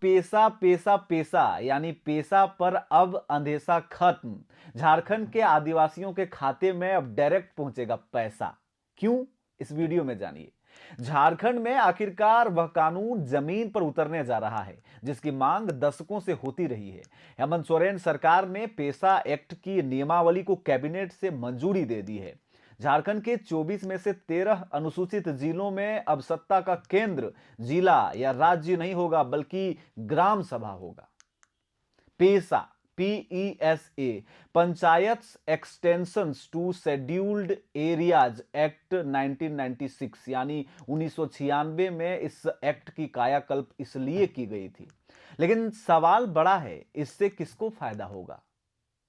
पेशा पेशा पेशा यानी पेशा पर अब अंधेशा खत्म। झारखंड के आदिवासियों के खाते में अब डायरेक्ट पहुंचेगा पैसा। क्यों? इस वीडियो में जानिए। झारखंड में आखिरकार वह कानून जमीन पर उतरने जा रहा है जिसकी मांग दशकों से होती रही है। हेमंत सोरेन सरकार ने पेशा एक्ट की नियमावली को कैबिनेट से मंजूरी दे दी है। झारखंड के 24 में से 13 अनुसूचित जिलों में अब सत्ता का केंद्र जिला या राज्य नहीं होगा बल्कि ग्राम सभा होगा। PESA PESA panchayat extensions to scheduled areas act 1996 यानी 1996 में इस एक्ट की कायाकल्प इसलिए की गई थी। लेकिन सवाल बड़ा है, इससे किसको फायदा होगा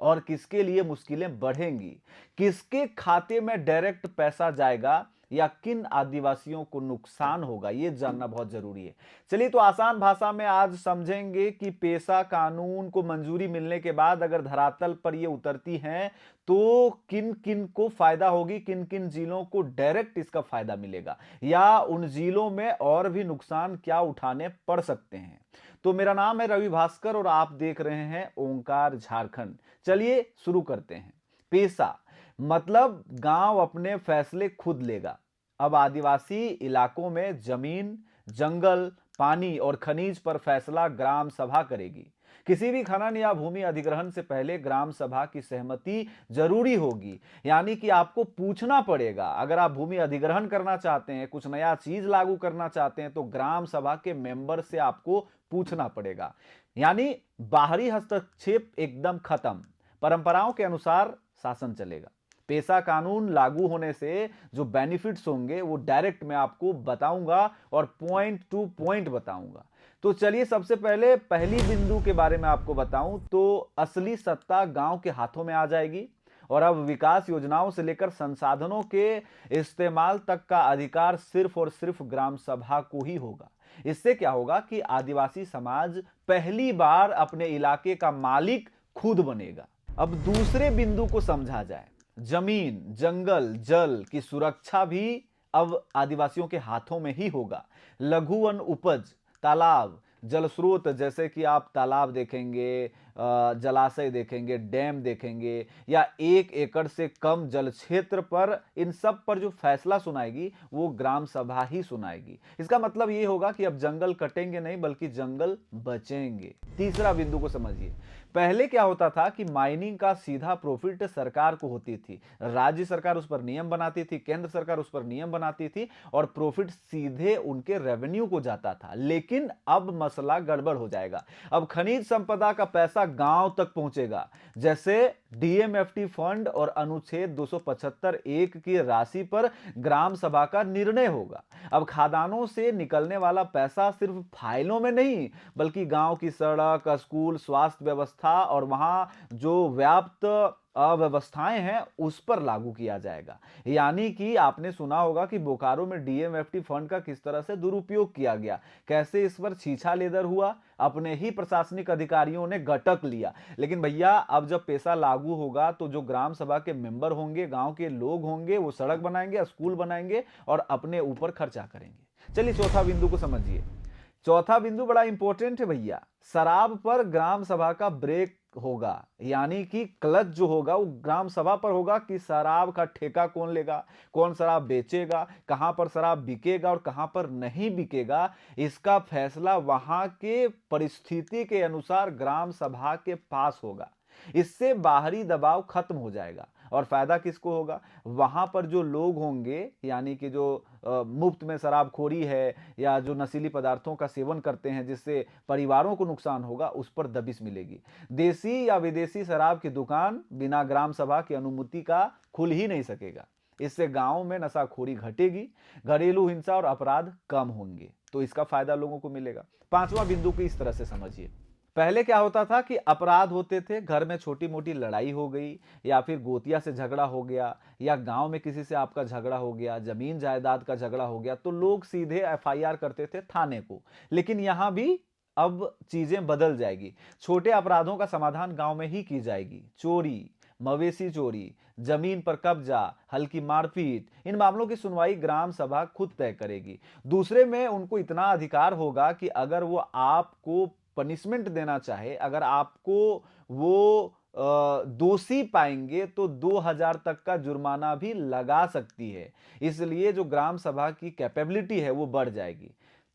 और किसके लिए मुश्किलें बढ़ेंगी? किसके खाते में डायरेक्ट पैसा जाएगा या किन आदिवासियों को नुकसान होगा, यह जानना बहुत जरूरी है। चलिए तो आसान भाषा में आज समझेंगे कि पेशा कानून को मंजूरी मिलने के बाद अगर धरातल पर यह उतरती हैं तो किन किन को फायदा होगी, किन किन जिलों को डायरेक्ट इसका फायदा मिलेगा या उन जिलों में और भी नुकसान क्या उठाने पड़ सकते हैं। तो मेरा नाम है रवि भास्कर और आप देख रहे हैं ओंकार झारखंड। चलिए शुरू करते हैं। पेशा मतलब गांव अपने फैसले खुद लेगा। अब आदिवासी इलाकों में जमीन, जंगल, पानी और खनिज पर फैसला ग्राम सभा करेगी। किसी भी खनन या भूमि अधिग्रहण से पहले ग्राम सभा की सहमति जरूरी होगी, यानी कि आपको पूछना पड़ेगा। अगर आप भूमि अधिग्रहण करना चाहते हैं, कुछ नया चीज लागू करना चाहते हैं तो ग्राम सभा के मेंबर से आपको पूछना पड़ेगा। यानी बाहरी हस्तक्षेप एकदम खत्म, परंपराओं के अनुसार शासन चलेगा। पेशा कानून लागू होने से जो बेनिफिट्स होंगे वो डायरेक्ट मैं आपको बताऊंगा और पॉइंट टू पॉइंट बताऊंगा। तो चलिए सबसे पहले पहली बिंदु के बारे में आपको बताऊं तो असली सत्ता गांव के हाथों में आ जाएगी और अब विकास योजनाओं से लेकर संसाधनों के इस्तेमाल तक का अधिकार सिर्फ और सिर्फ ग्राम सभा को ही होगा। इससे क्या होगा कि आदिवासी समाज पहली बार अपने इलाके का मालिक खुद बनेगा। अब दूसरे बिंदु को समझा जाए। जमीन, जंगल, जल की सुरक्षा भी अब आदिवासियों के हाथों में ही होगा। लघु वन उपज, तालाब, जल स्रोत जैसे कि आप तालाब देखेंगे, जलाशय देखेंगे, डैम देखेंगे या 1 एकड़ से कम जल क्षेत्र पर, इन सब पर जो फैसला सुनाएगी वो ग्राम सभा ही सुनाएगी। इसका मतलब ये होगा कि अब जंगल कटेंगे नहीं बल्कि जंगल बचेंगे। तीसरा बिंदु को समझिए। पहले क्या होता था कि माइनिंग का सीधा प्रॉफिट सरकार को होती थी, राज्य सरकार उस पर नियम बनाती थी, केंद्र सरकार उस पर नियम बनाती थी और प्रॉफिट सीधे उनके रेवेन्यू को जाता था। लेकिन अब मसला गड़बड़ हो जाएगा। अब खनिज संपदा का पैसा गांव तक पहुंचेगा। जैसे डीएमएफटी फंड और अनुच्छेद 275(1) की राशि पर ग्राम सभा का निर्णय होगा। अब खादानों से निकलने वाला पैसा सिर्फ फाइलों में नहीं बल्कि गांव की सड़क, स्कूल, स्वास्थ्य व्यवस्था और वहां जो व्याप्त अव्यवस्थाएं हैं उस पर लागू किया जाएगा। यानी कि आपने सुना होगा कि बोकारो में डीएमएफटी फंड का किस तरह से दुरुपयोग किया गया, कैसे इस पर छीछा लेदर हुआ, अपने ही प्रशासनिक अधिकारियों ने गटक लिया। लेकिन भैया अब जब पैसा लागू होगा तो जो ग्राम सभा के मेंबर होंगे, गांव के लोग होंगे, वो सड़क बनाएंगे, स्कूल बनाएंगे और अपने ऊपर खर्चा करेंगे। चलिए चौथा बिंदु को समझिए। चौथा बिंदु बड़ा इंपॉर्टेंट है भैया। शराब पर ग्राम सभा का ब्रेक होगा, यानी कि क्लच जो होगा वो ग्राम सभा पर होगा कि शराब का ठेका कौन लेगा, कौन शराब बेचेगा, कहां पर शराब बिकेगा और कहां पर नहीं बिकेगा। इसका फैसला वहां के परिस्थिति के अनुसार ग्राम सभा के पास होगा। इससे बाहरी दबाव खत्म हो जाएगा और फायदा किसको होगा? वहां पर जो लोग होंगे, यानी कि जो मुफ्त में शराबखोरी है या जो नशीली पदार्थों का सेवन करते हैं जिससे परिवारों को नुकसान होगा, उस पर दबिश मिलेगी। देसी या विदेशी शराब की दुकान बिना ग्राम सभा की अनुमति का खुल ही नहीं सकेगा। इससे गांव में नशाखोरी घटेगी, घरेलू हिंसा और अपराध कम होंगे। तो इसका फायदा लोगों को मिलेगा। पांचवा बिंदु को इस तरह से समझिए। पहले क्या होता था कि अपराध होते थे, घर में छोटी मोटी लड़ाई हो गई या फिर गोतिया से झगड़ा हो गया या गांव में किसी से आपका झगड़ा हो गया, जमीन जायदाद का झगड़ा हो गया, तो लोग सीधे एफआईआर करते थे थाने को। लेकिन यहां भी अब चीजें बदल जाएगी। छोटे अपराधों का समाधान गांव में ही की जाएगी। चोरी, मवेशी चोरी, जमीन पर कब्जा, हल्की मारपीट, इन मामलों की सुनवाई ग्राम सभा खुद तय करेगी। दूसरे में उनको इतना अधिकार होगा कि अगर वो आपको पनिशमेंट देना चाहे, अगर आपको वो दोषी पाएंगे तो 2000 तक का जुर्माना भी लगा सकती है। इसलिए जो ग्राम सभा की कैपेबिलिटी है वो बढ़ जाएगी।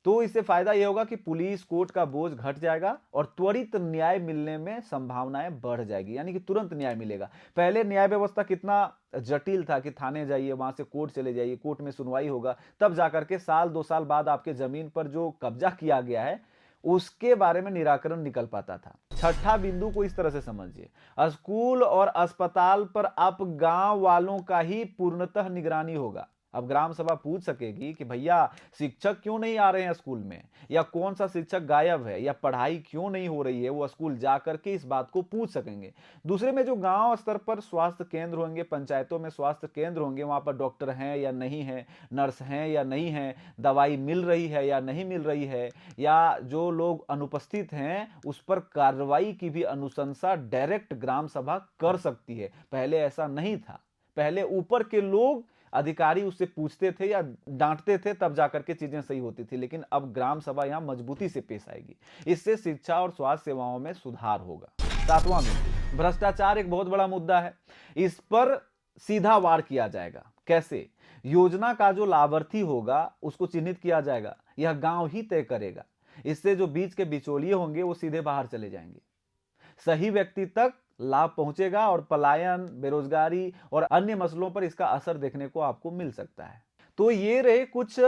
तो इससे फायदा यह होगा कि पुलिस कोर्ट का बोझ घट जाएगा और त्वरित न्याय मिलने में संभावनाएं बढ़ जाएगी, यानी कि तुरंत न्याय मिलेगा। पहले न्याय व्यवस्था कितना जटिल था कि थाने जाइए, वहां से कोर्ट चले जाइए, कोर्ट में सुनवाई होगा, तब जाकर के साल 2 साल बाद आपके जमीन पर जो कब्जा किया गया है उसके बारे में निराकरण निकल पाता था। छठा बिंदु को इस तरह से समझिए, स्कूल और अस्पताल पर अब गांव वालों का ही पूर्णतः निगरानी होगा। अब ग्राम सभा पूछ सकेगी कि भैया शिक्षक क्यों नहीं आ रहे हैं स्कूल में, या कौन सा शिक्षक गायब है, या पढ़ाई क्यों नहीं हो रही है, वो स्कूल जाकर के इस बात को पूछ सकेंगे। दूसरे में जो गांव स्तर पर स्वास्थ्य केंद्र होंगे, पंचायतों में स्वास्थ्य केंद्र होंगे, वहां पर डॉक्टर हैं या नहीं है, नर्स हैं या नहीं है, दवाई मिल रही है या नहीं मिल रही है, या जो लोग अनुपस्थित हैं उस पर कार्रवाई की भी अनुशंसा डायरेक्ट ग्राम सभा कर सकती है। पहले ऐसा नहीं था, पहले ऊपर के लोग अधिकारी उससे पूछते थे या डांटते थे, तब जाकर के चीजें सही होती थी। लेकिन अब ग्राम सभा यहां मजबूती से पेश आएगी। इससे शिक्षा और स्वास्थ्य सेवाओं में सुधार होगा। सातवां बिंदु, भ्रष्टाचार एक बहुत बड़ा मुद्दा है। इस पर सीधा वार किया जाएगा। कैसे? योजना का जो लाभार्थी होगा उसको चिन्हित किया जाएगा, यह गांव ही तय करेगा। इससे जो बीच के बिचौलिए होंगे वो सीधे बाहर चले जाएंगे, सही व्यक्ति तक लाभ पहुंचेगा और पलायन, बेरोजगारी और अन्य मसलों पर इसका असर देखने को आपको मिल सकता है। तो ये रहे कुछ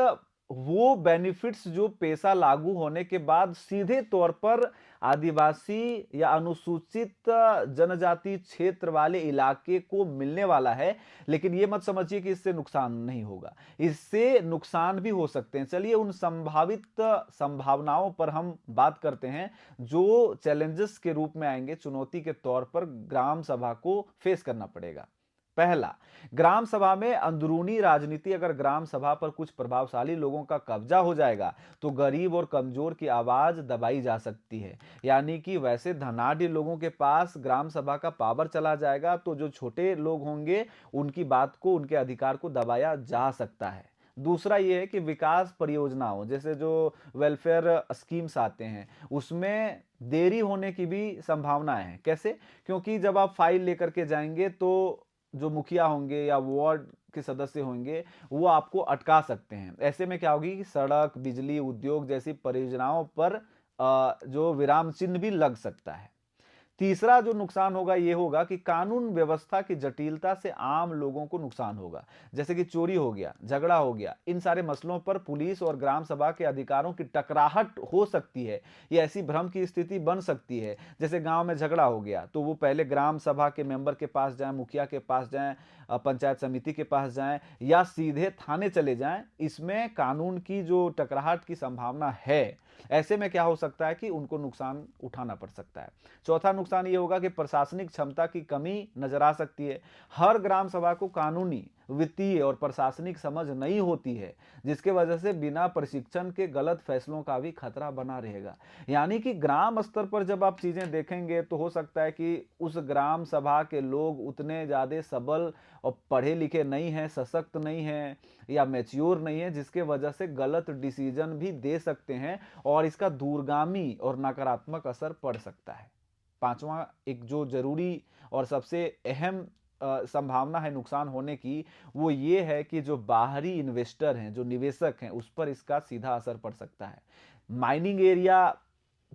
वो बेनिफिट्स जो पेशा लागू होने के बाद सीधे तौर पर आदिवासी या अनुसूचित जनजाति क्षेत्र वाले इलाके को मिलने वाला है। लेकिन ये मत समझिए कि इससे नुकसान नहीं होगा, इससे नुकसान भी हो सकते हैं। चलिए उन संभावित संभावनाओं पर हम बात करते हैं जो चैलेंजेस के रूप में आएंगे, चुनौती के तौर पर ग्राम सभा को फेस करना पड़ेगा। पहला, ग्राम सभा में अंदरूनी राजनीति। अगर ग्राम सभा पर कुछ प्रभावशाली लोगों का कब्जा हो जाएगा तो गरीब और कमजोर की आवाज दबाई जा सकती है। यानी कि वैसे धनाढ्य लोगों के पास ग्राम सभा का पावर चला जाएगा तो जो छोटे लोग होंगे उनकी बात को, उनके अधिकार को दबाया जा सकता है। दूसरा यह है कि विकास परियोजनाओं जैसे जो वेलफेयर स्कीम्स आते हैं उसमें देरी होने की भी संभावनाएं हैं। कैसे? क्योंकि जब आप फाइल लेकर के जाएंगे तो जो मुखिया होंगे या वार्ड के सदस्य होंगे वो आपको अटका सकते हैं। ऐसे में क्या होगी कि सड़क, बिजली, उद्योग जैसी परियोजनाओं पर जो विराम चिन्ह भी लग सकता है। तीसरा जो नुकसान होगा ये होगा कि कानून व्यवस्था की जटिलता से आम लोगों को नुकसान होगा। जैसे कि चोरी हो गया, झगड़ा हो गया, इन सारे मसलों पर पुलिस और ग्राम सभा के अधिकारों की टकराहट हो सकती है। ये ऐसी भ्रम की स्थिति बन सकती है, जैसे गांव में झगड़ा हो गया तो वो पहले ग्राम सभा के मेंबर के पास जाएं, मुखिया के पास जाएं, पंचायत समिति के पास जाएं या सीधे थाने चले जाएं। इसमें कानून की जो टकराहट की संभावना है। ऐसे में क्या हो सकता है कि उनको नुकसान उठाना पड़ सकता है। चौथा नुकसान ये होगा कि प्रशासनिक क्षमता की कमी नजर आ सकती है। हर ग्राम सभा को कानूनी, वित्तीय और प्रशासनिक समझ नहीं होती है, जिसके वजह से बिना प्रशिक्षण के गलत फैसलों का भी खतरा बना रहेगा। यानी कि ग्राम स्तर पर जब आप चीजें देखेंगे तो हो सकता है कि उस ग्राम सभा के लोग उतने ज्यादा सबल और पढ़े लिखे नहीं हैं, सशक्त नहीं हैं या मैच्योर नहीं है, जिसके वजह से गलत डिसीजन भी दे सकते हैं और इसका दूरगामी और नकारात्मक असर पड़ सकता है। पांचवा एक जो जरूरी और सबसे अहम संभावना है नुकसान होने की, वो ये है कि जो बाहरी इन्वेस्टर हैं, जो निवेशक हैं, उस पर इसका सीधा असर पड़ सकता है। माइनिंग एरिया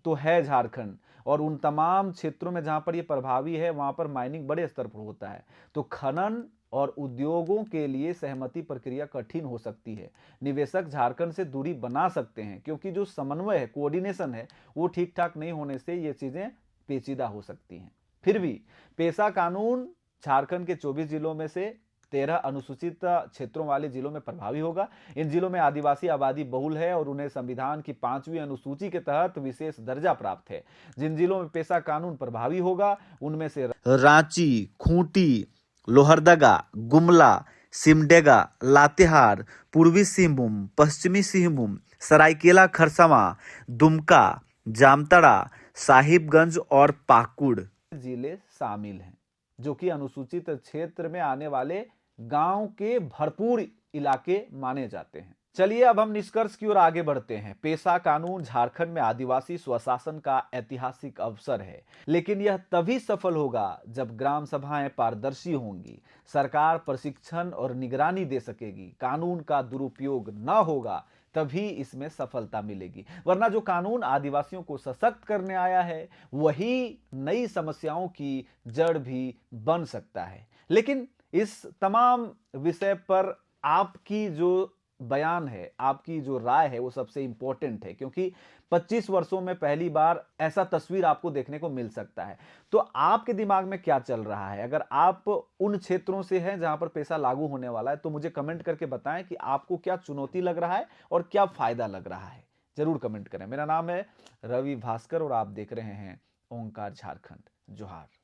तो है झारखंड और उन तमाम क्षेत्रों में जहां पर ये प्रभावी है वहां पर माइनिंग बड़े स्तर पर होता है, तो खनन और उद्योगों के लिए सहमति प्रक्रिया कठिन हो सकती है। निवेशक झारखंड से दूरी बना सकते हैं क्योंकि जो समन्वय है, कोऑर्डिनेशन है, वो ठीक ठाक नहीं होने से ये चीजें पेचीदा हो सकती हैं। फिर भी पेशा कानून झारखंड के 24 जिलों में से 13 अनुसूचित क्षेत्रों वाले जिलों में प्रभावी होगा। इन जिलों में आदिवासी आबादी बहुल है और उन्हें संविधान की 5वीं अनुसूची के तहत विशेष दर्जा प्राप्त है। जिन जिलों में पेशा कानून प्रभावी होगा उनमें से रांची, खूंटी, लोहरदगा, गुमला, सिमडेगा, लातेहार, पूर्वी सिंहभूम, पश्चिमी सिंहभूम, सरायकेला खरसावां, दुमका, जामताड़ा, साहिबगंज और पाकुड़ जिले शामिल हैं। जो कि अनुसूचित क्षेत्र में आने वाले गांव के भरपूर इलाके माने जाते हैं। चलिए अब हम निष्कर्ष की ओर आगे बढ़ते हैं। पेशा कानून झारखंड में आदिवासी स्वशासन का ऐतिहासिक अवसर है, लेकिन यह तभी सफल होगा जब ग्राम सभाएं पारदर्शी होंगी, सरकार प्रशिक्षण और निगरानी दे सकेगी, कानून का दुरुपयोग न होगा, तभी इसमें सफलता मिलेगी। वरना जो कानून आदिवासियों को सशक्त करने आया है वही नई समस्याओं की जड़ भी बन सकता है। लेकिन इस तमाम विषय पर आपकी जो बयान है, आपकी जो राय है, वो सबसे इंपॉर्टेंट है, क्योंकि 25 वर्षों में पहली बार ऐसा तस्वीर आपको देखने को मिल सकता है। तो आपके दिमाग में क्या चल रहा है? अगर आप उन क्षेत्रों से हैं जहां पर पेशा लागू होने वाला है, तो मुझे कमेंट करके बताएं कि आपको क्या चुनौती लग रहा है और क्या फायदा लग रहा है। जरूर कमेंट करें। मेरा नाम है रवि भास्कर और आप देख रहे हैं ओंकार झारखंड। जोहार।